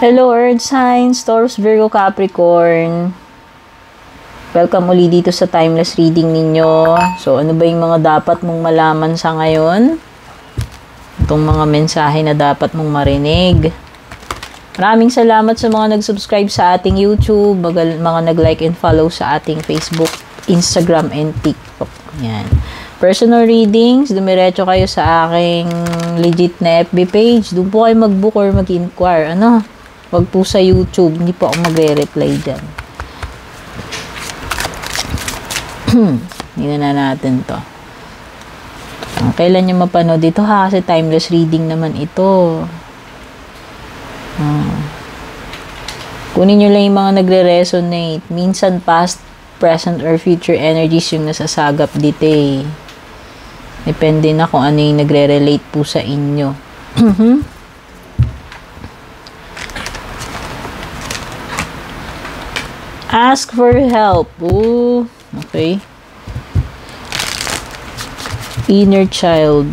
Hello Earth Signs, Taurus, Virgo, Capricorn. Welcome uli dito sa timeless reading ninyo. So, ano ba yung mga dapat mong malaman sa ngayon? Itong mga mensahe na dapat mong marinig. Maraming salamat sa mga nag-subscribe sa ating YouTube, mga nag-like and follow sa ating Facebook, Instagram, and TikTok. Yan. Personal readings, dumiretso kayo sa aking legit na FB page. Doon po kayo mag-book or mag-inquire. Wag po sa YouTube. Hindi po ako magre-reply dyan. Hindi na natin to. Kailan nyo mapanood dito ha? Kasi timeless reading naman ito. Kunin nyo lang yung mga nagre-resonate. Minsan past, present, or future energies yung nasasagap dito eh. Depende na kung ano yung nagre-relate po sa inyo. Ask for help. Ooh, okay. Inner child.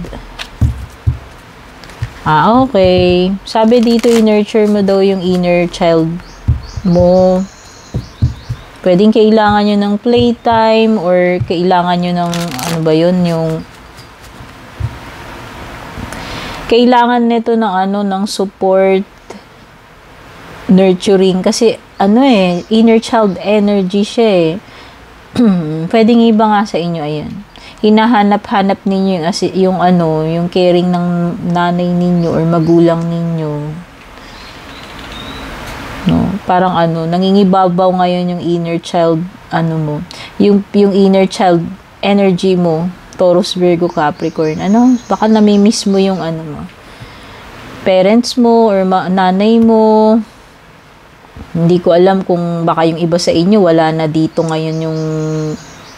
Okay. Sabi dito, i-nurture mo daw yung inner child mo. Pwedeng kailangan nyo ng playtime or kailangan nyo ng, ano ba yun, yung kailangan nito ng ng support, nurturing. Kasi, inner child energy siya eh. Pwedeng iba nga sa inyo, ayan. Hinahanap-hanap ninyo yung caring ng nanay ninyo or magulang ninyo. No, parang nangingibabaw ngayon yung inner child, mo. Yung inner child energy mo, Taurus, Virgo, Capricorn. Baka nami-miss mo yung mo. Parents mo or nanay mo. Hindi ko alam kung baka yung iba sa inyo wala na dito ngayon yung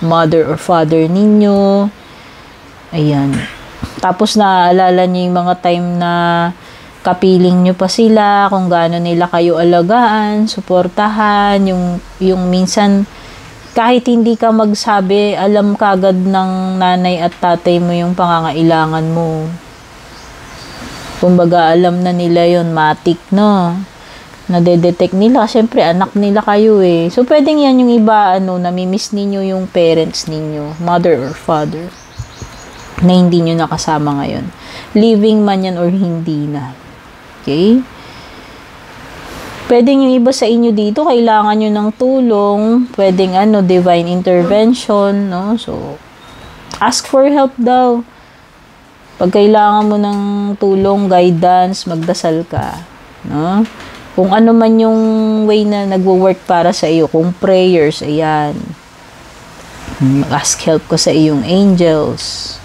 mother or father ninyo. Ayan. Tapos naaalala niyo yung mga time na kapiling nyo pa sila, kung gaano nila kayo alagaan, suportahan, yung minsan kahit hindi ka magsabi, alam kagad ng nanay at tatay mo yung pangangailangan mo. Kumbaga alam na nila yon, matik, no? Nade-detect nila, syempre anak nila kayo eh. So pwedeng yan yung iba, nami-miss ninyo yung parents ninyo, mother or father, na hindi nyo nakasama ngayon. Living man yan or hindi na. Okay? Pwedeng yung iba sa inyo dito, kailangan nyo ng tulong, pwedeng divine intervention, no? So, ask for help daw. Pag kailangan mo ng tulong, guidance, magdasal ka, no? Kung ano man yung way na nagwo-work para sa iyo, kung prayers, ayan. Ask help ko sa iyong angels.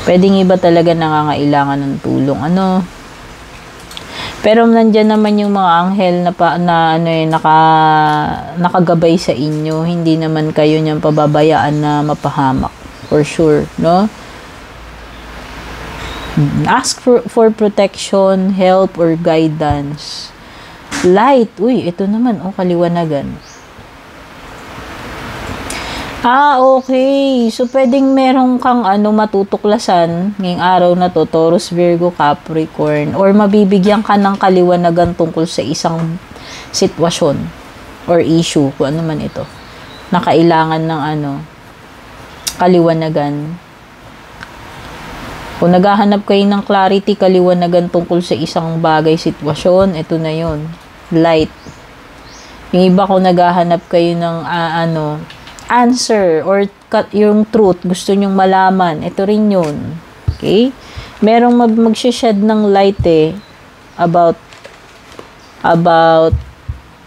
Pwedeng iba talaga nangangailangan ng tulong, Pero nandiyan naman yung mga anghel nakagabay sa inyo. Hindi naman kayo niyang pababayaan na mapahamak. For sure, no? Ask for protection, help, or guidance. Light. Uy, ito naman. Kaliwanagan. Okay. So, pwedeng merong kang matutuklasan ngayong araw na to, Taurus, Virgo, Capricorn, or mabibigyan ka ng kaliwanagan tungkol sa isang sitwasyon or issue, kung ano man ito, na kailangan ng kaliwanagan. Kung naghahanap kayo ng clarity, kaliwanagan tungkol sa isang bagay, sitwasyon, ito na yon, light. Yung iba, kung naghahanap kayo ng answer or yung truth, gusto nyong malaman, ito rin yun. Okay? Merong mag-shed ng light about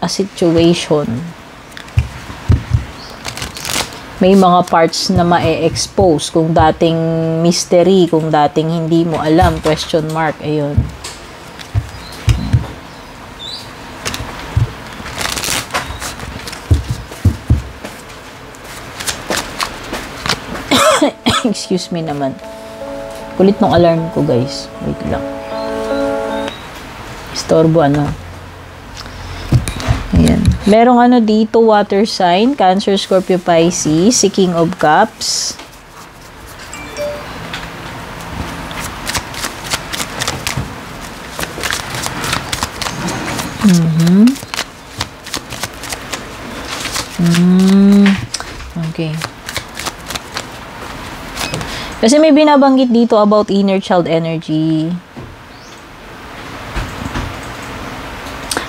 a situation. May mga parts na ma-expose kung dating mystery, kung dating hindi mo alam, question mark, ayun. Excuse me naman. Kulit ng alarm ko, guys. Wait lang. Istorbo, Ayan. Merong dito, water sign, Cancer, Scorpio, Pisces, si King of Cups. Mhm. Okay. Kasi may binabanggit dito about inner child energy.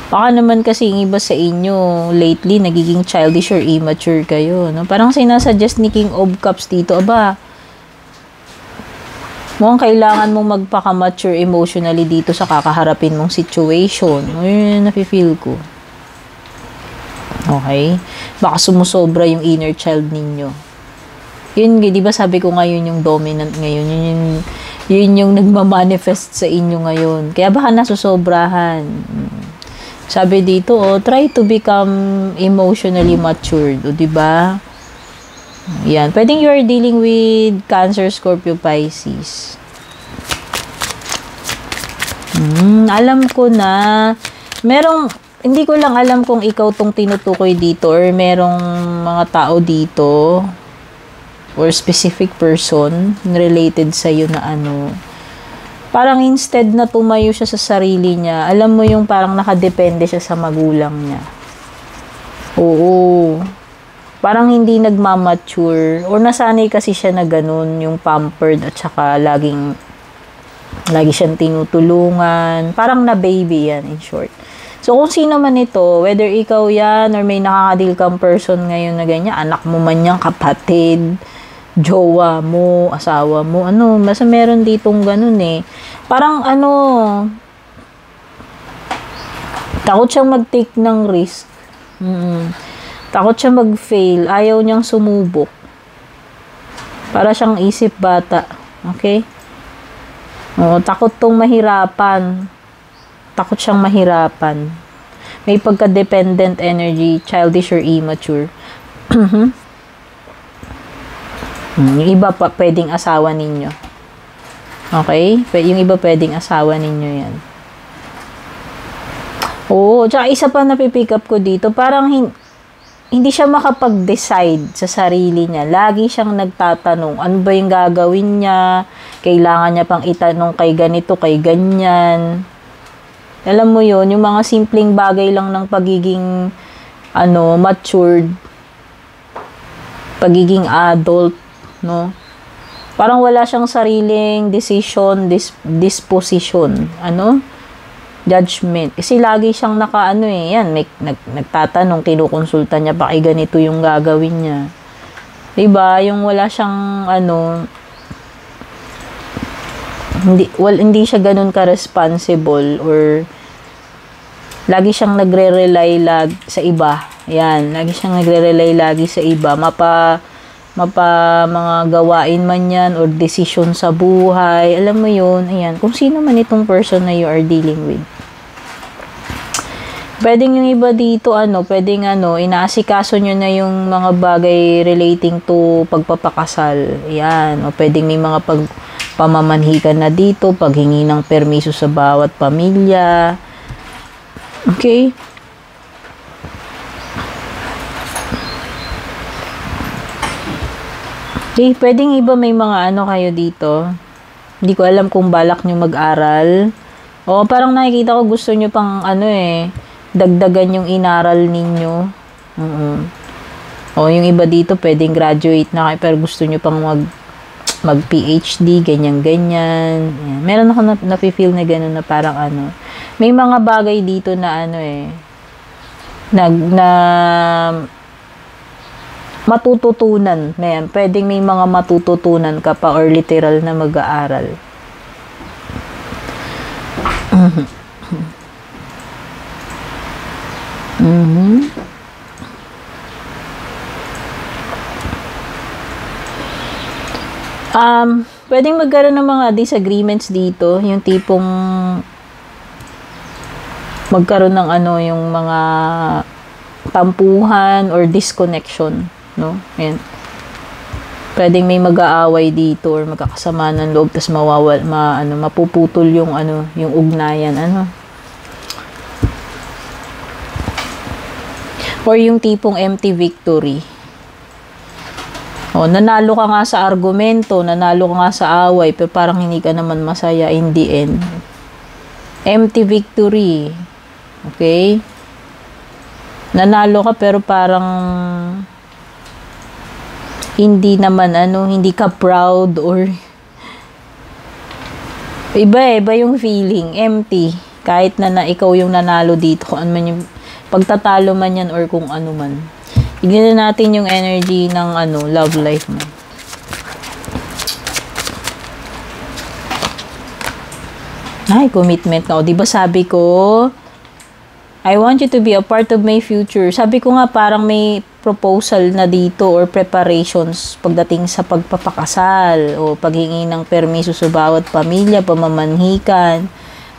Baka naman kasi yung iba sa inyo, lately, nagiging childish or immature kayo. No? Parang sinasuggest ni King of Cups dito, aba, mukhang kailangan mong magpaka-mature emotionally dito sa kakaharapin mong situation. Yun, nafe-feel ko. Okay? Baka sumusobra yung inner child ninyo. Yun, di ba sabi ko ngayon yung dominant ngayon, yun yung nagmamanifest sa inyo ngayon. Kaya baka nasusobrahan. Sabi dito, try to become emotionally matured. O, di ba? Yan. Pwedeng you are dealing with Cancer, Scorpio, Pisces. Alam ko na, hindi ko lang alam kung ikaw tong tinutukoy dito or merong mga tao dito or specific person related sa'yo na ano. Parang instead na tumayo siya sa sarili niya, alam mo yung parang nakadepende siya sa magulang niya. Oo. Parang hindi nagmamature or nasanay kasi siya na ganun, yung pampered at saka lagi siyang tinutulungan. Parang na baby yan, in short. So, kung sino man ito, whether ikaw yan or may nakakadil kang person ngayon na ganyan, anak mo man yan, kapatid, jowa mo, asawa mo, basta meron ditong ganun eh. Parang takot siyang mag-take ng risk. Takot siya mag-fail. Ayaw niyang sumubok. Para siyang isip bata. Okay? Takot tong mahirapan. Takot siyang mahirapan. May pagka-dependent energy, childish or immature. Yung iba pa pwedeng asawa ninyo. Okay? Yung iba pwedeng asawa ninyo yan. Oo, tsaka isa pa napipick up ko dito, parang hindi siya makapag-decide sa sarili niya. Lagi siyang nagtatanong, ano ba yung gagawin niya? Kailangan niya pang itanong kay ganito, kay ganyan. Alam mo yon, yung mga simpleng bagay lang ng pagiging matured, pagiging adult, no? Parang wala siyang sariling decision, disposition, judgment. Kasi lagi siyang yan, nagtatanong, kinukonsulta niya pa kay ganito yung gagawin niya. Diba? Yung wala siyang, hindi siya ganun ka-responsible or lagi siyang nagre-rely sa iba. Yan, lagi siyang nagre-rely sa iba. Mga gawain man yan or decision sa buhay. Alam mo yun, ayan. Kung sino man itong person na you are dealing with. Pwedeng yung iba dito, pwedeng inaasikaso nyo na yung mga bagay relating to pagpapakasal. Ayan. O pwedeng may mga pamamanhikan na dito, paghingi ng permiso sa bawat pamilya. Okay? Okay, pwedeng iba may mga kayo dito. Hindi ko alam kung balak nyo mag-aral. O, parang nakikita ko gusto nyo pang dagdagan yung inaral ninyo. O, yung iba dito pwedeng graduate na kayo pero gusto nyo pang mag-PhD, ganyan-ganyan. Meron ako nafe-feel na gano'n na parang may mga bagay dito na matututunan. Pwedeng may mga matututunan ka pa or literal na mag-aaral. Pwedeng magkaroon ng mga disagreements dito. Yung tipong magkaroon ng yung mga tampuhan or disconnection. No? Ayan. Pwedeng may mag-aaway dito or magkakasama ng loob tas mapuputol yung yung ugnayan or yung tipong empty victory. Nanalo ka nga sa argumento, nanalo ka nga sa away pero parang hindi ka naman masaya in the end. Empty victory. Okay? Nanalo ka pero parang hindi naman hindi ka proud or iba yung feeling, empty. Kahit na ikaw yung nanalo dito, kung ano man yung pagtatalo man yan or kung ano man. Tignan natin yung energy ng love life mo. Ay, commitment na. O, diba sabi ko, I want you to be a part of my future. Sabi ko nga, parang may proposal na dito or preparations pagdating sa pagpapakasal o paghingi ng permiso sa bawat pamilya, pamamanhikan.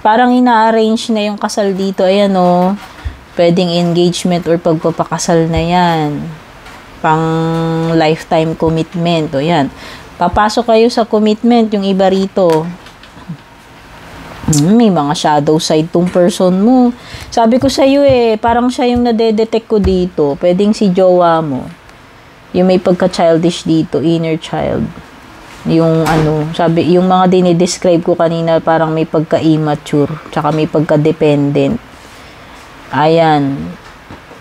Parang ina-arrange na yung kasal dito. Ayan o, pwedeng engagement or pagpapakasal na yan. Pang lifetime commitment. O yan. Papasok kayo sa commitment, yung iba rito. May mga shadow side tong person mo. Sabi ko sa iyo parang siya yung nade-detect ko dito. Pwedeng si jowa mo. Yung may pagka-childish dito, inner child. Yung sabi, yung mga dinidescribe ko kanina parang may pagka-immature, tsaka may pagka-dependent. Ayan.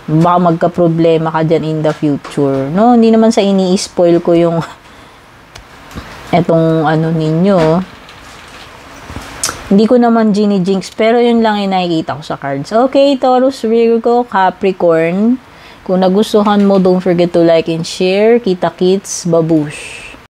Baka magka-problema ka dyan in the future. No, hindi naman sa ini-spoil ko yung etong ninyo. Hindi ko naman jinx, pero yun lang yung nakikita ko sa cards. Okay, Taurus, Virgo, Capricorn. Kung nagustuhan mo, don't forget to like and share. Kita-kits, babush!